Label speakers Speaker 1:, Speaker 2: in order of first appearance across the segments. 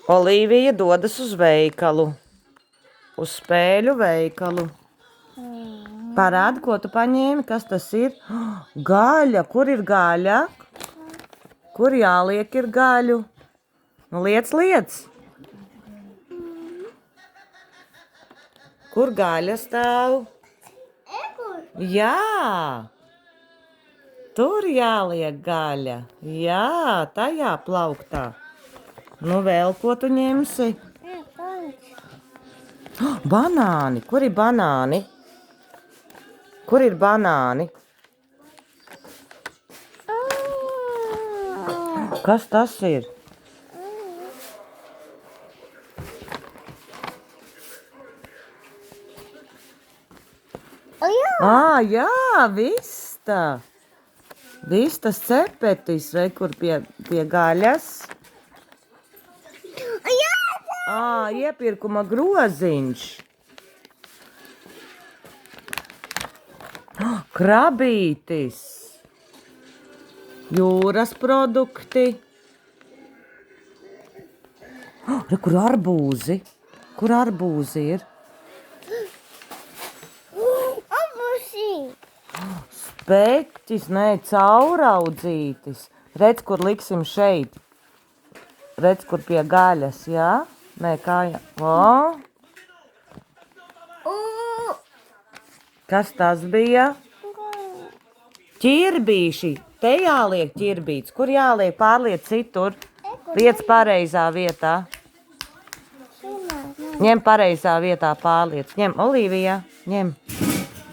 Speaker 1: Olīvija dodas uz veikalu. Uz spēļu veikalu. Parādi, ko tu paņēmi, kas tas ir? Gaļa, kur ir gaļa? Kur jāliek ir gaļu? Nu, liec. Kur gaļa stāv? Jā, tur jāliek gaļa. Jā, tajā plauktā. Nu, vēl ko tu ņemsi? Banāni, kur ir banāni? Kur ir banāni? Kas tas ir? Jā, vista. Vistas cepetis, vai kur pie gaļas? Iepirkuma groziņš. Krabītis. Jūras produkti. Kur arbūzi? Kur arbūzi ir? Spekķis, cauraudzītis. Redz, kur liksim šeit. Redz, kur pie gaļas, jā? Kājā. Kas tas bija? Ķirbīši. Te jāliek ķirbīts. Kur jāliek? Pārliec citur. Liec pareizā vietā. Ņem pareizā vietā, pārliec. Ņem, Olīvija, ņem.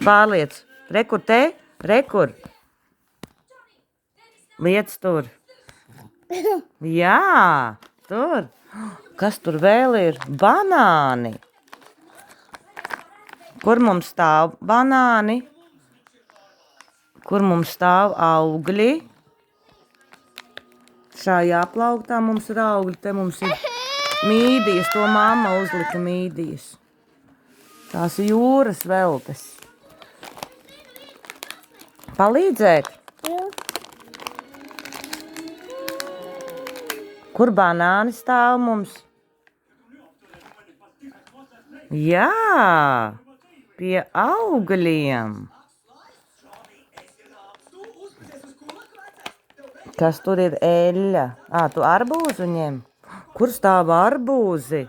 Speaker 1: Pārliec. Rekur te? Rekur. Liec tur. Jā, tur. Kas tur vēl ir? Banāni. Kur mums stāv banāni? Kur mums stāv augļi? Šajā plauktā mums ir augļi. Te mums ir mīdijas. To mamma uzlika mīdijas. Tās jūras veltes. Palīdzēt? Kur banāni stāv mums? Jā, pie augļiem. Kas tur ir eļļa? Tu arbūzu ņem? Kur stāv arbūzi?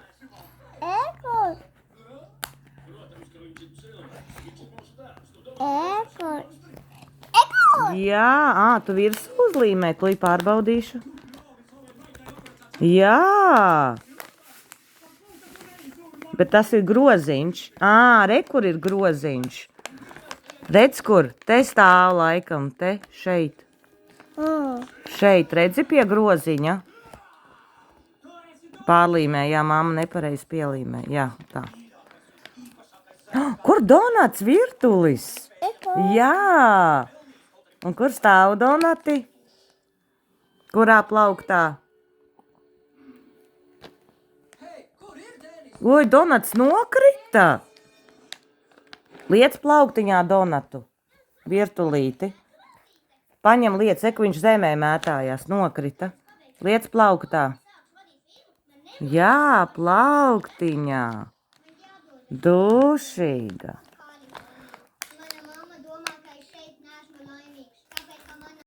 Speaker 1: Jā, tu virs uzlīmē, to pārbaudīšu. Jā, bet tas ir groziņš. Re, kur ir groziņš. Redz, kur? Te stāv laikam, te, šeit. Šeit, redzi pie groziņa. Pārlīmē, jā, mamma nepareiz pielīmē. Jā, tā. Kur donats virtulis? Jā. Un kur stāv donati? Kurā plauktā? Oi, donats nokrita. Liec plauktiņā donatu. Virtulīti. Paņem liec, ku viņš zemē mētājās, nokrita. Liec plauktā. Jā, plauktiņā. Dušīga.